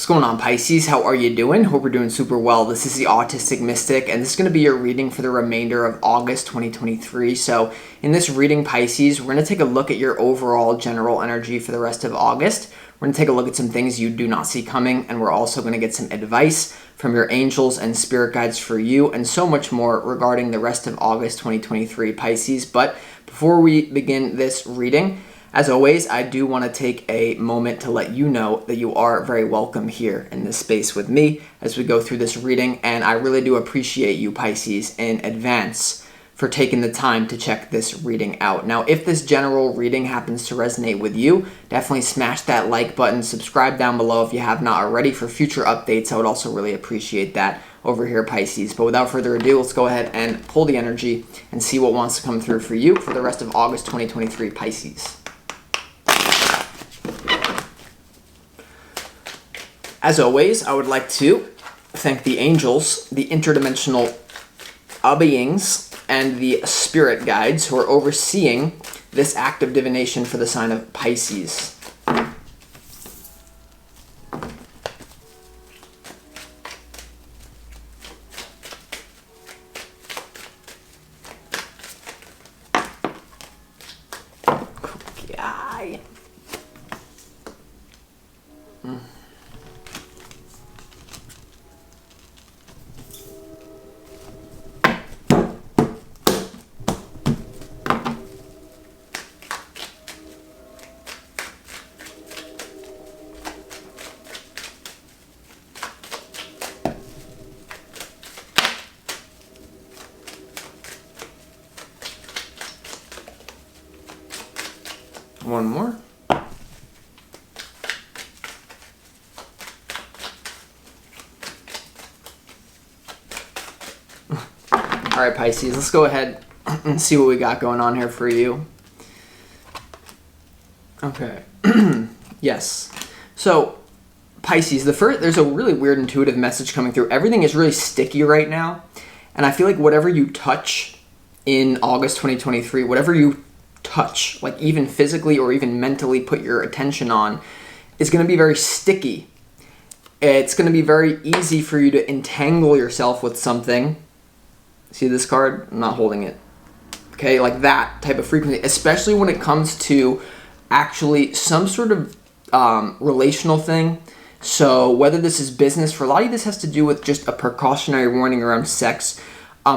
What's going on, Pisces? How are you doing? Hope you're doing super well. This is the Autistic Mystic, and this is going to be your reading for the remainder of August 2023. So in this reading, Pisces, we're going to take a look at your overall general energy for the rest of August. We're going to take a look at some things you do not see coming, and we're also going to get some advice from your angels and spirit guides for you, and so much more regarding the rest of August 2023, Pisces. But before we begin this reading, as always, I do want to take a moment to let you know that you are very welcome here in this space with me as we go through this reading, and I really do appreciate you, Pisces, in advance for taking the time to check this reading out. Now, if this general reading happens to resonate with you, definitely smash that like button, subscribe down below if you have not already for future updates. I would also really appreciate that over here, Pisces. But without further ado, let's go ahead and pull the energy and see what wants to come through for you for the rest of August 2023, Pisces. As always, I would like to thank the angels, the interdimensional beings, and the spirit guides who are overseeing this act of divination for the sign of Pisces. Okay. One more. All right, Pisces, let's go ahead and see what we got going on here for you. Okay. Yes. So, Pisces, there's a really weird intuitive message coming through. Everything is really sticky right now, and I feel like whatever you touch in August 2023, whatever you touch, like even physically or even mentally put your attention on, is going to be very sticky. It's going to be very easy for you to entangle yourself with something. See this card? I'm not holding it. Okay, like that type of frequency, especially when it comes to actually some sort of relational thing. So whether this is business, for a lot of you this has to do with just a precautionary warning around sex.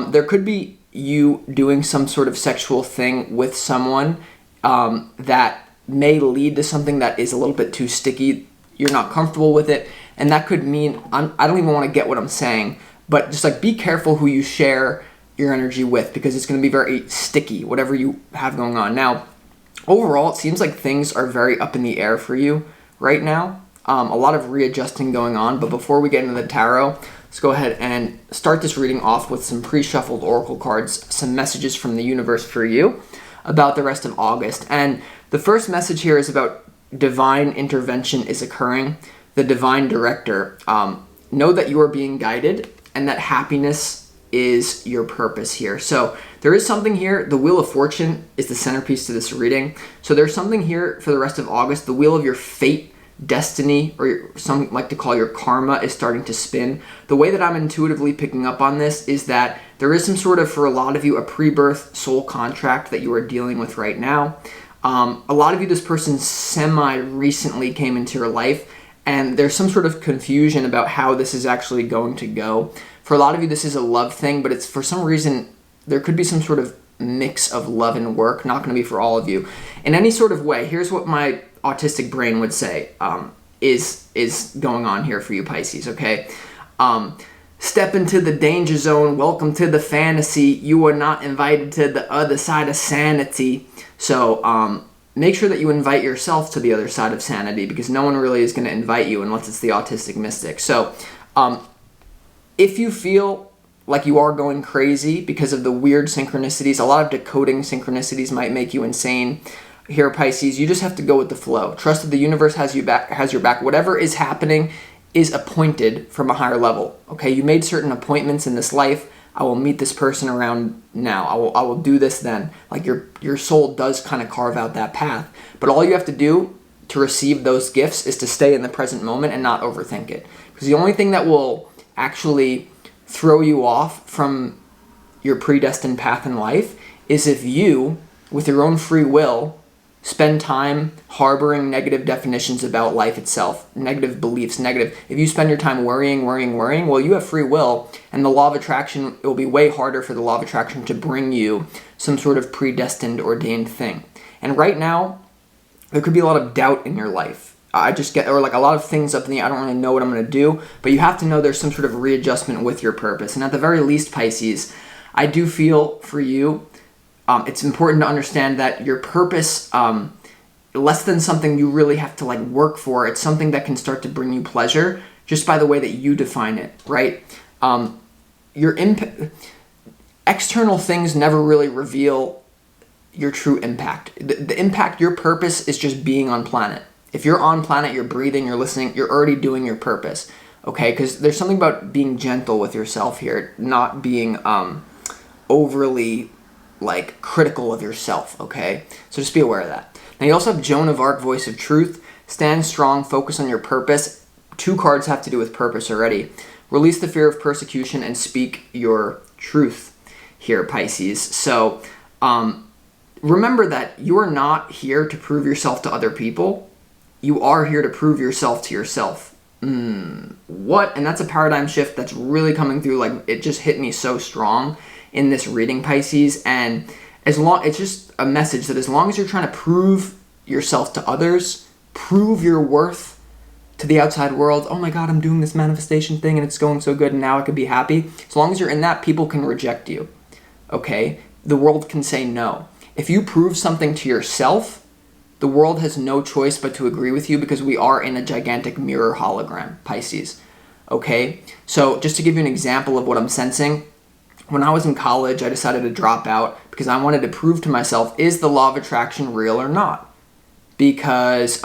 There could be you doing some sort of sexual thing with someone that may lead to something that is a little bit too sticky. You're not comfortable with it, and that could mean, I don't even want to get what I'm saying, but just like be careful who you share your energy with, because it's going to be very sticky, whatever you have going on. Now, overall, it seems like things are very up in the air for you right now. A lot of readjusting going on, but before we get into the tarot, let's go ahead and start this reading off with some pre-shuffled oracle cards, some messages from the universe for you about the rest of August. And the first message here is about divine intervention is occurring. The divine director. Know that you are being guided and that happiness is your purpose here. So there is something here. The Wheel of Fortune is the centerpiece to this reading. So there's something here for the rest of August. The wheel of your fate, destiny, or some like to call your karma, is starting to spin. The way that I'm intuitively picking up on this is that there is some sort of, for a lot of you, a pre-birth soul contract that you are dealing with right now. A lot of you, this person semi-recently came into your life, and there's some sort of confusion about how this is actually going to go. For a lot of you, this is a love thing, but it's for some reason, there could be some sort of mix of love and work, not going to be for all of you. In any sort of way, here's what my autistic brain would say is going on here for you, Pisces, okay? Step into the danger zone. Welcome to the fantasy. You are not invited to the other side of sanity. So make sure that you invite yourself to the other side of sanity, because no one really is going to invite you unless it's the autistic mystic. So if you feel like you are going crazy because of the weird synchronicities, a lot of decoding synchronicities might make you insane here, Pisces. You just have to go with the flow. Trust that the universe has your back. Whatever is happening is appointed from a higher level. Okay, you made certain appointments in this life. I will meet this person around now. I will do this then. Like your soul does kind of carve out that path. But all you have to do to receive those gifts is to stay in the present moment and not overthink it. Because the only thing that will actually throw you off from your predestined path in life is if you, with your own free will, spend time harboring negative definitions about life itself, negative beliefs, if you spend your time worrying, well, you have free will, and the law of attraction, it will be way harder for the law of attraction to bring you some sort of predestined, ordained thing. And right now, there could be a lot of doubt in your life. Or like a lot of things up in the, I don't really know what I'm going to do, but you have to know there's some sort of readjustment with your purpose. And at the very least, Pisces, I do feel for you, it's important to understand that your purpose, less than something you really have to like work for, it's something that can start to bring you pleasure just by the way that you define it, right? External things never really reveal your true impact. The impact, your purpose is just being on planet. If you're on planet, you're breathing, you're listening, you're already doing your purpose, okay? Because there's something about being gentle with yourself here, not being overly like critical of yourself, okay? So just be aware of that. Now you also have Joan of Arc, voice of truth. Stand strong, focus on your purpose. 2 cards have to do with purpose already. Release the fear of persecution and speak your truth here, Pisces. So remember that you are not here to prove yourself to other people. You are here to prove yourself to yourself. What? And that's a paradigm shift that's really coming through. Like, it just hit me so strong in this reading, Pisces. And it's just a message that as long as you're trying to prove yourself to others, prove your worth to the outside world, oh my God, I'm doing this manifestation thing and it's going so good and now I could be happy. As long as you're in that, people can reject you, okay? The world can say no. If you prove something to yourself, the world has no choice but to agree with you because we are in a gigantic mirror hologram, Pisces, okay? So just to give you an example of what I'm sensing, when I was in college, I decided to drop out because I wanted to prove to myself, is the law of attraction real or not? Because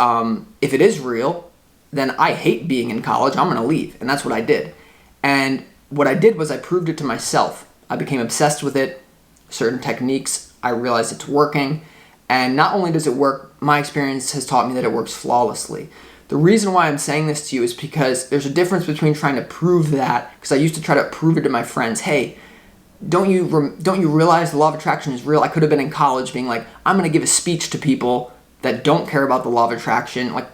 if it is real, then I hate being in college. I'm going to leave. And that's what I did. And what I did was I proved it to myself. I became obsessed with it, certain techniques. I realized it's working. And not only does it work, my experience has taught me that it works flawlessly. The reason why I'm saying this to you is because there's a difference between trying to prove that, because I used to try to prove it to my friends. Hey, don't you realize the law of attraction is real? I could have been in college being like, I'm going to give a speech to people that don't care about the law of attraction. Like,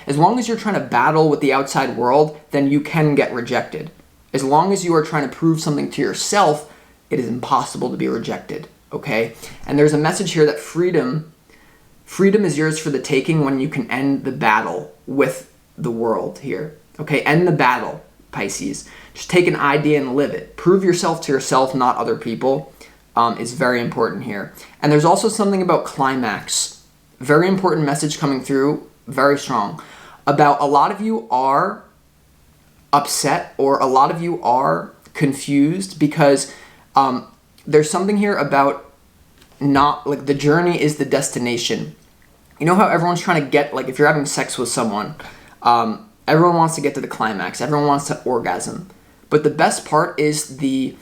as long as you're trying to battle with the outside world, then you can get rejected. As long as you are trying to prove something to yourself, it is impossible to be rejected, okay? And there's a message here that freedom is yours for the taking when you can end the battle with the world here, okay? End the battle, Pisces. Just take an idea and live it. Prove yourself to yourself, not other people, is very important here. And there's also something about climax. Very important message coming through, very strong. About a lot of you are upset or a lot of you are confused because there's something here about not, like, the journey is the destination. You know how everyone's trying to get, like, if you're having sex with someone, everyone wants to get to the climax. Everyone wants to orgasm. But the best part is the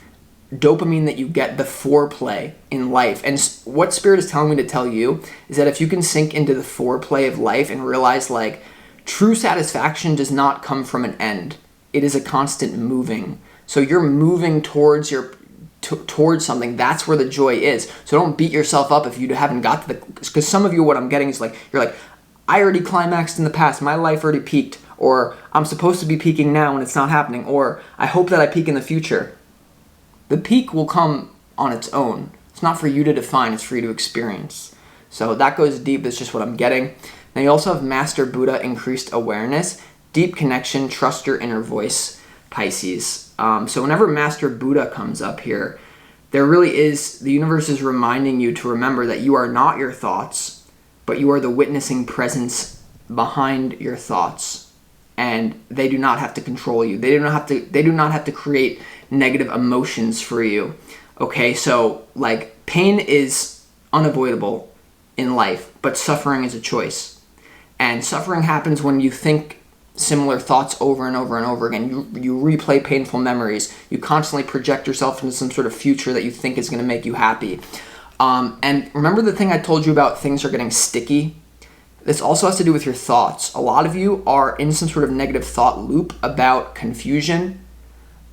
dopamine that you get, the foreplay in life. And what Spirit is telling me to tell you is that if you can sink into the foreplay of life and realize, like, true satisfaction does not come from an end. It is a constant moving. So you're moving towards towards something. That's where the joy is. So don't beat yourself up if you haven't got to the, because some of you, what I'm getting is like, you're like, I already climaxed in the past. My life already peaked. Or I'm supposed to be peaking now and it's not happening. Or I hope that I peak in the future. The peak will come on its own. It's not for you to define. It's for you to experience. So that goes deep. That's just what I'm getting. Now you also have Master Buddha, increased awareness, deep connection, trust your inner voice, Pisces. So whenever Master Buddha comes up here, there really is, the universe is reminding you to remember that you are not your thoughts, but you are the witnessing presence behind your thoughts. And they do not have to control you. They do not have to create negative emotions for you. Okay, so like pain is unavoidable in life, but suffering is a choice. And suffering happens when you think similar thoughts over and over and over again. You replay painful memories. You constantly project yourself into some sort of future that you think is going to make you happy. And remember the thing I told you about things are getting sticky? This also has to do with your thoughts. A lot of you are in some sort of negative thought loop about confusion,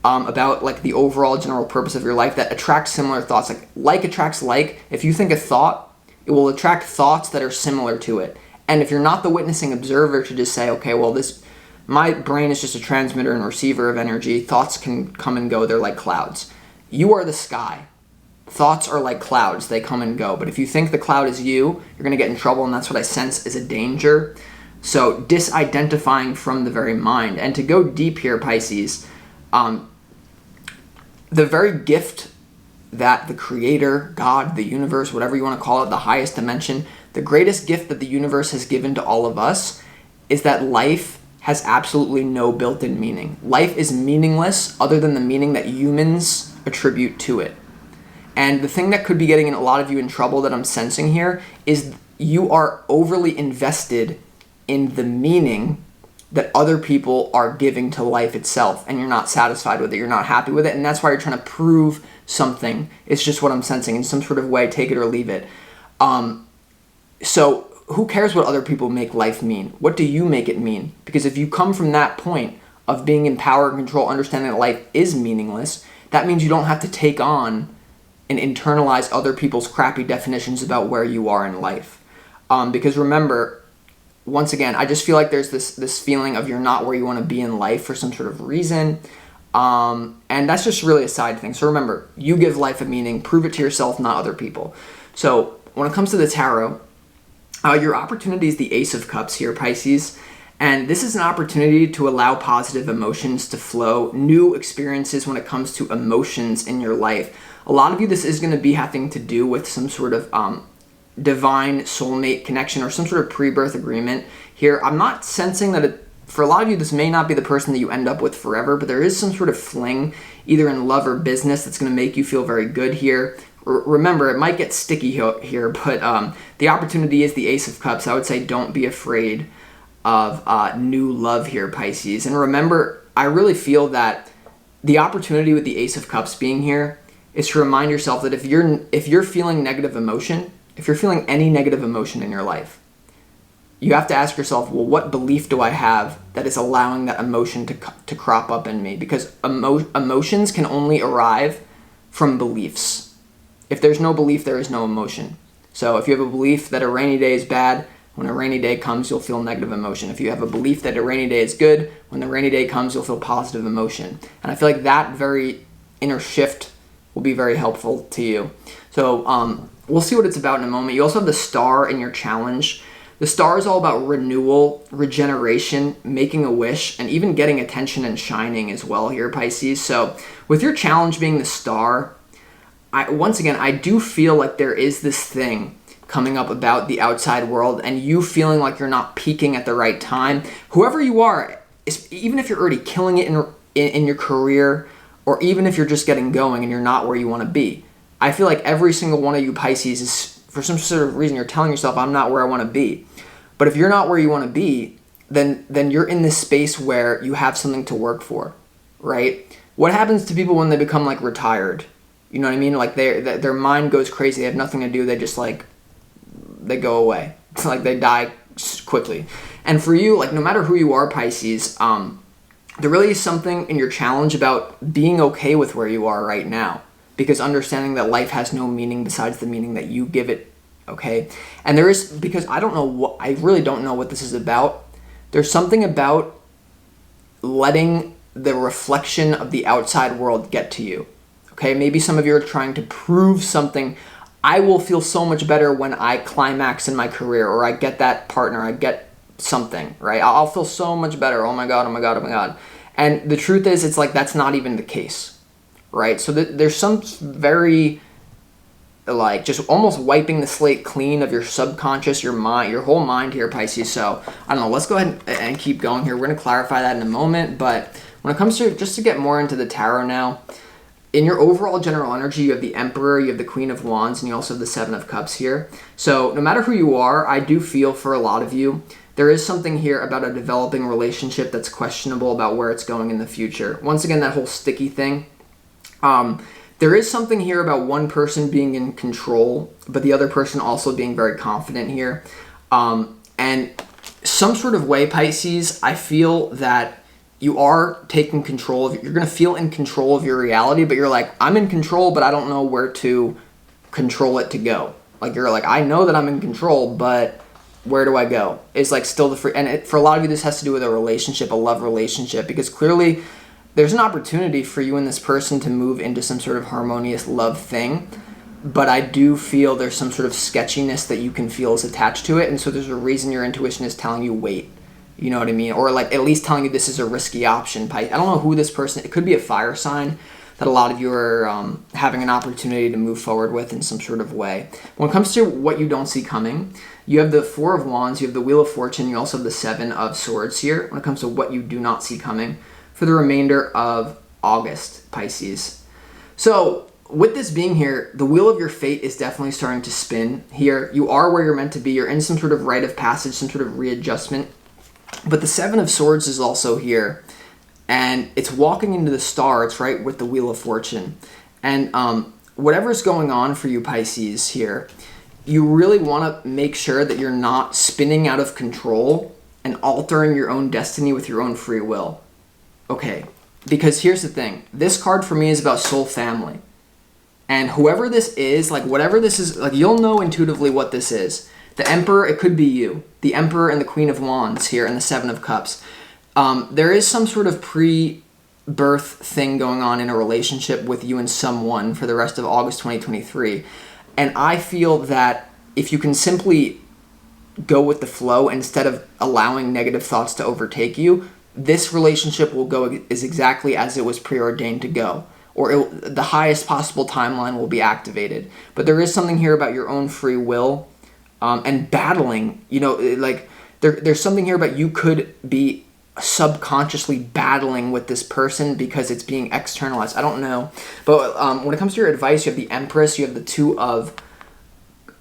about like the overall general purpose of your life that attracts similar thoughts. Like attracts like. If you think a thought, it will attract thoughts that are similar to it. And if you're not the witnessing observer to just say, okay, well, my brain is just a transmitter and receiver of energy. Thoughts can come and go. They're like clouds. You are the sky. Thoughts are like clouds. They come and go. But if you think the cloud is you, you're going to get in trouble, and that's what I sense is a danger. So disidentifying from the very mind. And to go deep here, Pisces, the very gift that the Creator, God, the universe, whatever you want to call it, the highest dimension, the greatest gift that the universe has given to all of us is that life has absolutely no built-in meaning. Life is meaningless other than the meaning that humans attribute to it. And the thing that could be getting a lot of you in trouble that I'm sensing here is you are overly invested in the meaning that other people are giving to life itself, and you're not satisfied with it, you're not happy with it, and that's why you're trying to prove something. It's just what I'm sensing in some sort of way, take it or leave it. So who cares what other people make life mean? What do you make it mean? Because if you come from that point of being in power and control, understanding that life is meaningless, that means you don't have to take on and internalize other people's crappy definitions about where you are in life. Because remember, once again, I just feel like there's this feeling of you're not where you want to be in life for some sort of reason. And that's just really a side thing. So remember, you give life a meaning, prove it to yourself, not other people. So when it comes to the tarot, your opportunity is the Ace of Cups here, Pisces. And this is an opportunity to allow positive emotions to flow, new experiences when it comes to emotions in your life. A lot of you, this is going to be having to do with some sort of divine soulmate connection or some sort of pre-birth agreement here. I'm not sensing that for a lot of you, this may not be the person that you end up with forever, but there is some sort of fling, either in love or business, that's going to make you feel very good here. Remember, it might get sticky here, but the opportunity is the Ace of Cups. I would say don't be afraid of new love here, Pisces. And remember, I really feel that the opportunity with the Ace of Cups being here is to remind yourself that if you're feeling negative emotion, if you're feeling any negative emotion in your life, you have to ask yourself, well, what belief do I have that is allowing that emotion to crop up in me? Because emotions can only arrive from beliefs. If there's no belief, there is no emotion. So if you have a belief that a rainy day is bad, when a rainy day comes, you'll feel negative emotion. If you have a belief that a rainy day is good, when the rainy day comes, you'll feel positive emotion. And I feel like that very inner shift will be very helpful to you. So we'll see what it's about in a moment. You also have the Star in your challenge. The Star is all about renewal, regeneration, making a wish, and even getting attention and shining as well here, Pisces. So with your challenge being the Star, once again, I do feel like there is this thing coming up about the outside world and you feeling like you're not peaking at the right time. Whoever you are, even if you're already killing it in your career, or even if you're just getting going and you're not where you want to be, I feel like every single one of you Pisces is, for some sort of reason, you're telling yourself, I'm not where I want to be. But if you're not where you want to be, then you're in this space where you have something to work for, right? What happens to people when they become like retired? You know what I mean? Like their mind goes crazy. They have nothing to do. They just they go away. It's like they die quickly. And for you, like no matter who you are, Pisces, there really is something in your challenge about being okay with where you are right now. Because understanding that life has no meaning besides the meaning that you give it, okay? And there is, because I really don't know what this is about. There's something about letting the reflection of the outside world get to you, okay? Maybe some of you are trying to prove something. I will feel so much better when I climax in my career, or I get that partner, I get something, right? I'll feel so much better. Oh my God, oh my God, oh my God. And the truth is, it's like that's not even the case. Right, so there's some very, like, just almost wiping the slate clean of your subconscious, your mind, your whole mind here, Pisces. So, I don't know, let's go ahead and keep going here. We're going to clarify that in a moment, but when it comes to, just to get more into the tarot now, in your overall general energy, you have the Emperor, you have the Queen of Wands, and you also have the Seven of Cups here. So, no matter who you are, I do feel for a lot of you, there is something here about a developing relationship that's questionable about where it's going in the future. Once again, that whole sticky thing. There is something here about one person being in control, but the other person also being very confident here. And some sort of way, Pisces, I feel that you are taking control of it. You're going to feel in control of your reality, but you're like, I'm in control, but I don't know where to control it to go. Like, you're like, I know that I'm in control, but where do I go? It's like still the free. And for a lot of you, this has to do with a relationship, a love relationship, because clearly there's an opportunity for you and this person to move into some sort of harmonious love thing. But I do feel there's some sort of sketchiness that you can feel is attached to it. And so there's a reason your intuition is telling you wait. You know what I mean? Or like at least telling you this is a risky option. I don't know who this person, it could be a fire sign that a lot of you are having an opportunity to move forward with in some sort of way. When it comes to what you don't see coming, you have the Four of Wands, you have the Wheel of Fortune, you also have the Seven of Swords here when it comes to what you do not see coming for the remainder of August, Pisces. So with this being here, the wheel of your fate is definitely starting to spin here. You are where you're meant to be. You're in some sort of rite of passage, some sort of readjustment. But the Seven of Swords is also here. And it's walking into the stars, right, with the Wheel of Fortune. And whatever's going on for you, Pisces, here, you really want to make sure that you're not spinning out of control and altering your own destiny with your own free will. Okay, because here's the thing. This card for me is about soul family. And whoever this is, like whatever this is, like you'll know intuitively what this is. The Emperor, it could be you. The Emperor and the Queen of Wands here and the Seven of Cups. There is some sort of pre-birth thing going on in a relationship with you and someone for the rest of August 2023. And I feel that if you can simply go with the flow instead of allowing negative thoughts to overtake you, this relationship will go is exactly as it was preordained to go. Or the highest possible timeline will be activated. But there is something here about your own free will and battling. You know, like there's something here about you could be subconsciously battling with this person because it's being externalized. I don't know. But when it comes to your advice, you have the Empress, you have the Two of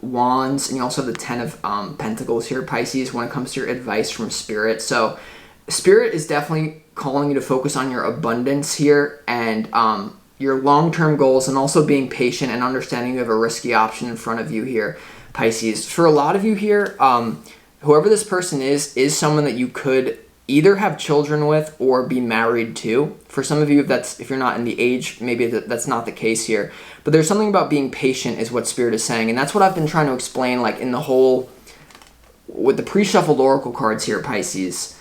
Wands, and you also have the Ten of Pentacles here, Pisces, when it comes to your advice from Spirit. So Spirit is definitely calling you to focus on your abundance here and your long-term goals, and also being patient and understanding you have a risky option in front of you here, Pisces. For a lot of you here, whoever this person is someone that you could either have children with or be married to. For some of you, if you're not in the age, maybe that's not the case here. But there's something about being patient is what Spirit is saying. And that's what I've been trying to explain, like in the whole, with the pre-shuffled oracle cards here, Pisces.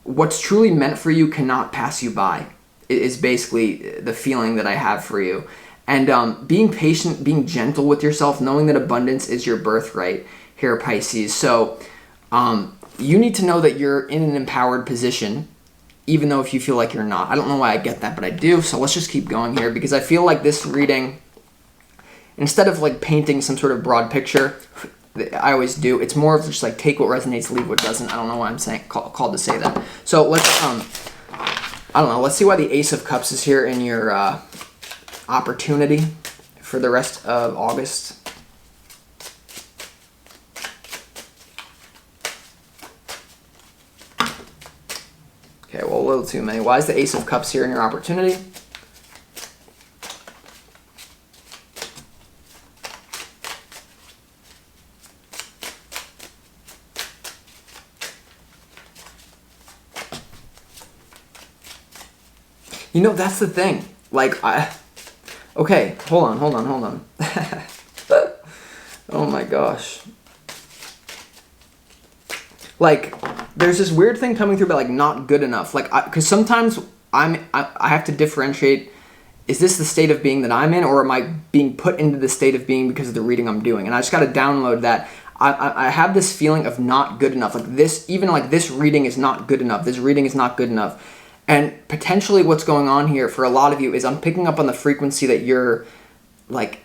What's truly meant for you cannot pass you by, is basically the feeling that I have for you. And being patient, being gentle with yourself, knowing that abundance is your birthright here, Pisces. So you need to know that you're in an empowered position, even though if you feel like you're not. I don't know why I get that, but I do. So let's just keep going here, because I feel like this reading, instead of like painting some sort of broad picture, I always do, it's more of just like take what resonates, leave what doesn't. I don't know why I'm saying called to say that. So let's I don't know, let's see why the Ace of Cups is here in your opportunity for the rest of August. Okay, well, a little too many. Why is the Ace of Cups here in your opportunity? You know, that's the thing. Like, okay, hold on. Oh my gosh. Like, there's this weird thing coming through about, like, not good enough. Like, because sometimes I have to differentiate, is this the state of being that I'm in, or am I being put into the state of being because of the reading I'm doing? And I just got to download that. I have this feeling of not good enough. Like, this reading is not good enough. This reading is not good enough. And potentially what's going on here for a lot of you is I'm picking up on the frequency that you're, like,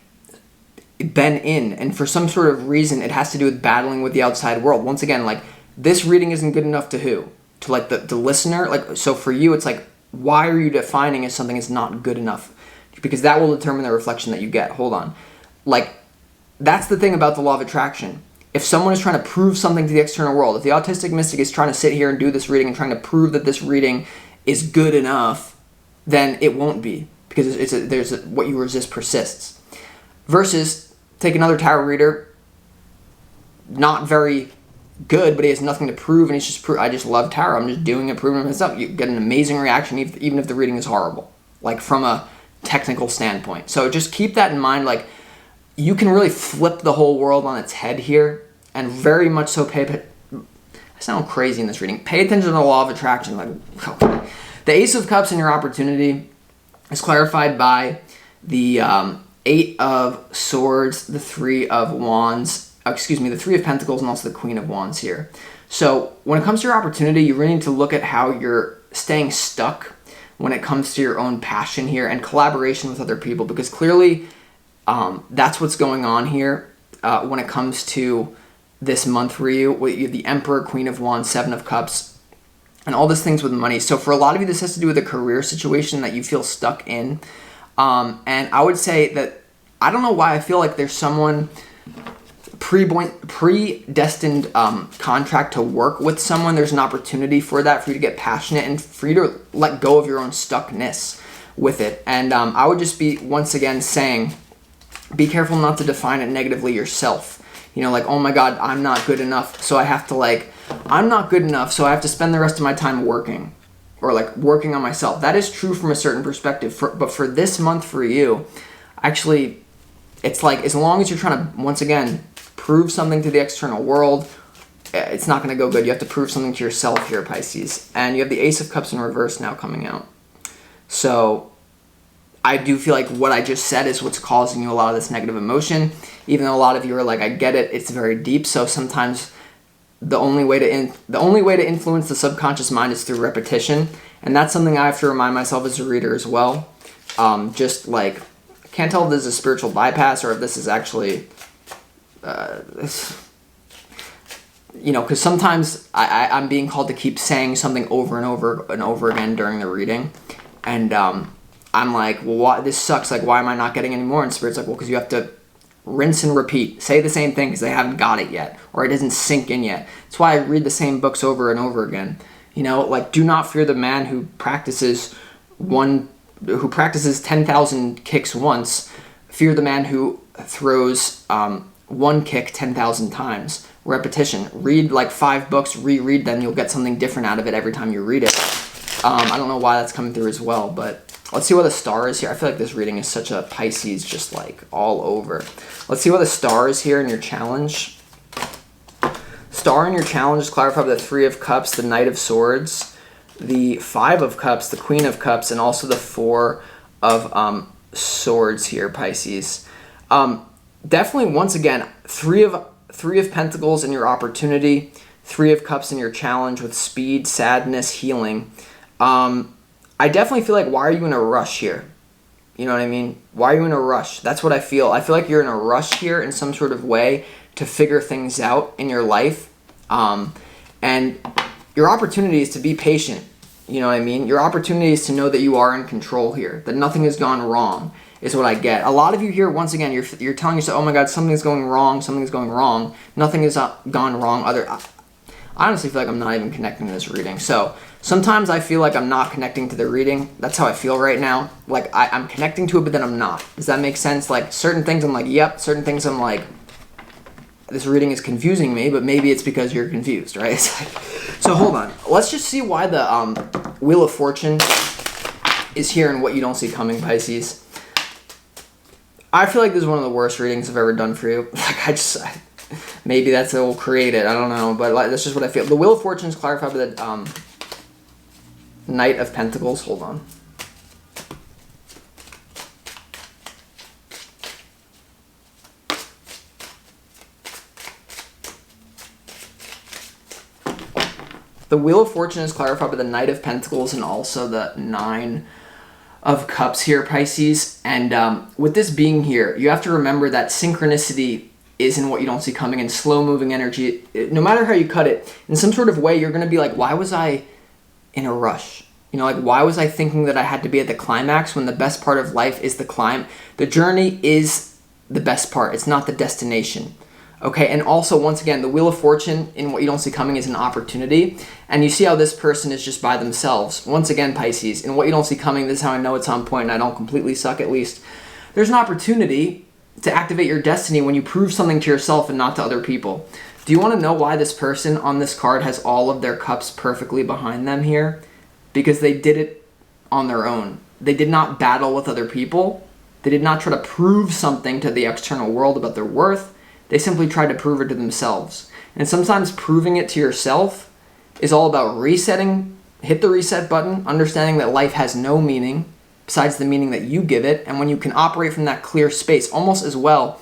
been in. And for some sort of reason, it has to do with battling with the outside world. Once again, like, this reading isn't good enough to who? To, like, the listener? Like, so for you, it's like, why are you defining as something is not good enough? Because that will determine the reflection that you get. Hold on. Like, that's the thing about the law of attraction. If someone is trying to prove something to the external world, if the autistic mystic is trying to sit here and do this reading and trying to prove that this reading is good enough, then it won't be, because what you resist persists. Versus, take another tarot reader, not very good, but he has nothing to prove, and he's just I just love tarot. I'm just doing it, proving it myself. You get an amazing reaction, even if the reading is horrible, like from a technical standpoint. So just keep that in mind. Like, you can really flip the whole world on its head here, and very much so I sound crazy in this reading. Pay attention to the law of attraction. Like, okay. The Ace of Cups in your opportunity is clarified by the 8 of Swords, the 3 of Wands, the 3 of Pentacles, and also the Queen of Wands here. So when it comes to your opportunity, you really need to look at how you're staying stuck when it comes to your own passion here and collaboration with other people, because clearly that's what's going on here when it comes to this month for you. You have the Emperor, Queen of Wands, 7 of Cups, and all these things with money. So for a lot of you, this has to do with a career situation that you feel stuck in. And I would say that, I don't know why I feel like there's someone predestined contract to work with someone. There's an opportunity for that, for you to get passionate and for you to let go of your own stuckness with it. And I would just be, once again, saying, be careful not to define it negatively yourself. You know, like, oh my God, I'm not good enough, so I have to I'm not good enough, so I have to spend the rest of my time working, or like working on myself. That is true from a certain perspective, but for this month for you, actually, it's like, as long as you're trying to, once again, prove something to the external world, it's not going to go good. You have to prove something to yourself here, Pisces. And you have the Ace of Cups in reverse now coming out. So I do feel like what I just said is what's causing you a lot of this negative emotion, even though a lot of you are like, I get it, it's very deep. So sometimes the only way to influence the subconscious mind is through repetition, and that's something I have to remind myself as a reader as well. Just like, I can't tell if this is a spiritual bypass or if this is actually, because sometimes I'm being called to keep saying something over and over and over again during the reading, and I'm like, well, this sucks. Like, why am I not getting any more? And Spirit's like, well, because you have to rinse and repeat. Say the same thing because they haven't got it yet, or it isn't sink in yet. That's why I read the same books over and over again. Like, do not fear the man who practices 10,000 kicks once. Fear the man who throws one kick 10,000 times. Repetition. Read like 5 books, reread them. You'll get something different out of it every time you read it. I don't know why that's coming through as well, but let's see what the star is here. I feel like this reading is such a Pisces, just like all over. Let's see what the star is here in your challenge. Star in your challenge is clarified by the 3 of Cups, the Knight of Swords, the 5 of Cups, the Queen of Cups, and also the 4 of Swords here, Pisces. Definitely, once again, 3 of Pentacles in your opportunity, 3 of Cups in your challenge with speed, sadness, healing. I definitely feel like, why are you in a rush here? You know what I mean? Why are you in a rush? That's what I feel. I feel like you're in a rush here in some sort of way to figure things out in your life. And your opportunity is to be patient. You know what I mean? Your opportunity is to know that you are in control here, that nothing has gone wrong, is what I get. A lot of you here, once again, you're telling yourself, oh my God, something's going wrong, something's going wrong. Nothing has gone wrong. I honestly feel like I'm not even connecting to this reading. So sometimes I feel like I'm not connecting to the reading. That's how I feel right now. Like, I'm connecting to it, but then I'm not. Does that make sense? Like, certain things I'm like, yep. Certain things I'm like, this reading is confusing me, but maybe it's because you're confused, right? So hold on. Let's just see why the Wheel of Fortune is here and what you don't see coming, Pisces. I feel like this is one of the worst readings I've ever done for you. Like, maybe that's what will create it. I don't know, but that's just what I feel. The Wheel of Fortune is clarified by the Knight of Pentacles. Hold on. The Wheel of Fortune is clarified by the Knight of Pentacles and also the 9 of Cups here, Pisces. And with this being here, you have to remember that synchronicity is in what you don't see coming, and slow-moving energy. No matter how you cut it, in some sort of way, you're going to be like, why was I in a rush? Like, why was I thinking that I had to be at the climax when the best part of life is the climb? The journey is the best part. It's not the destination. Okay, and also, once again, the Wheel of Fortune in what you don't see coming is an opportunity. And you see how this person is just by themselves. Once again, Pisces, in what you don't see coming, this is how I know it's on point and I don't completely suck, at least. There's an opportunity to activate your destiny when you prove something to yourself and not to other people. Do you want to know why this person on this card has all of their cups perfectly behind them here? Because they did it on their own. They did not battle with other people. They did not try to prove something to the external world about their worth. They simply tried to prove it to themselves. And sometimes proving it to yourself is all about resetting. Hit the reset button, understanding that life has no meaning besides the meaning that you give it. And when you can operate from that clear space, almost as well,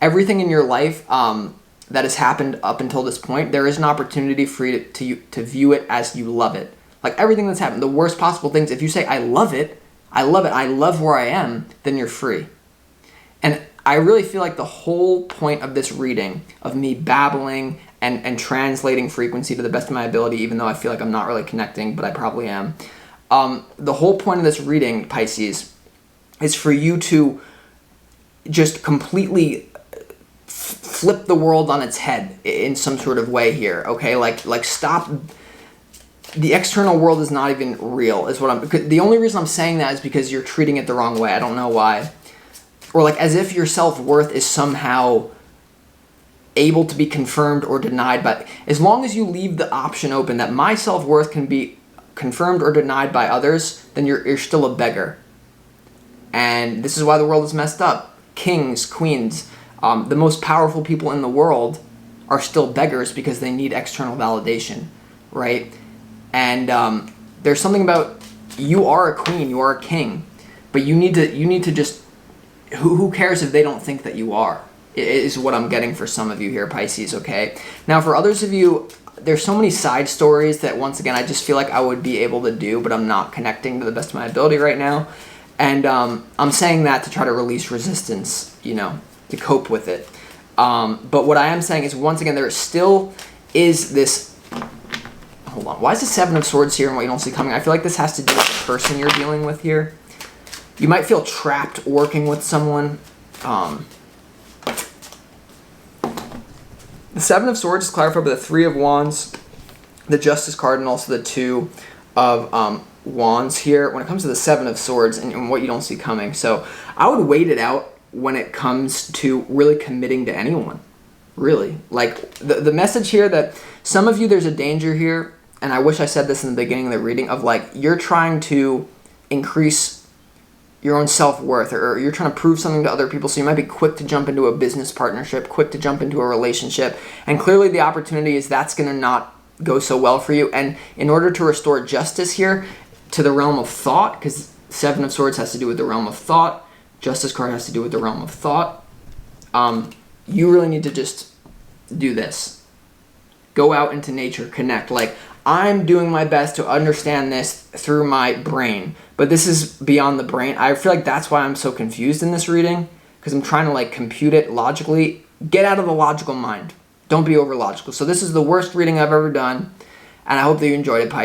everything in your life that has happened up until this point, there is an opportunity for you to view it as you love it. Like everything that's happened, the worst possible things, if you say, I love it, I love where I am, then you're free. And I really feel like the whole point of this reading, of me babbling and translating frequency to the best of my ability, even though I feel like I'm not really connecting, but I probably am. The whole point of this reading, Pisces, is for you to just completely flip the world on its head in some sort of way here, okay? Like stop. The external world is not even real, is what the only reason I'm saying that is because you're treating it the wrong way. I don't know why. Or like as if your self-worth is somehow able to be confirmed or denied by, as long as you leave the option open that my self-worth can be confirmed or denied by others, then you're still a beggar. And this is why the world is messed up. Kings, queens, the most powerful people in the world are still beggars because they need external validation, right? And there's something about, you are a queen, you are a king, but you need to just, who cares if they don't think that you are, is what I'm getting for some of you here, Pisces, okay? Now for others of you, there's so many side stories that once again I just feel like I would be able to do, but I'm not connecting to the best of my ability right now. And I'm saying that to try to release resistance, to cope with it. But what I am saying is, once again, there still is this, hold on, why is the Seven of Swords here and what you don't see coming? I feel like this has to do with the person you're dealing with here. You might feel trapped working with someone. The Seven of Swords is clarified by the Three of Wands, the Justice card, and also the Two of Wands here when it comes to the Seven of Swords and what you don't see coming. So I would wait it out when it comes to really committing to anyone. Really. Like the message here that some of you, there's a danger here, and I wish I said this in the beginning of the reading, of like you're trying to increase your own self-worth, or you're trying to prove something to other people, so you might be quick to jump into a business partnership, quick to jump into a relationship, and clearly the opportunity is that's going to not go so well for you. And in order to restore justice here to the realm of thought, because Seven of Swords has to do with the realm of thought, Justice card has to do with the realm of thought, you really need to just do this. Go out into nature, connect. Like, I'm doing my best to understand this through my brain, but this is beyond the brain. I feel like that's why I'm so confused in this reading, because I'm trying to like compute it logically. Get out of the logical mind. Don't be over logical. So this is the worst reading I've ever done, and I hope that you enjoyed it, Pisces.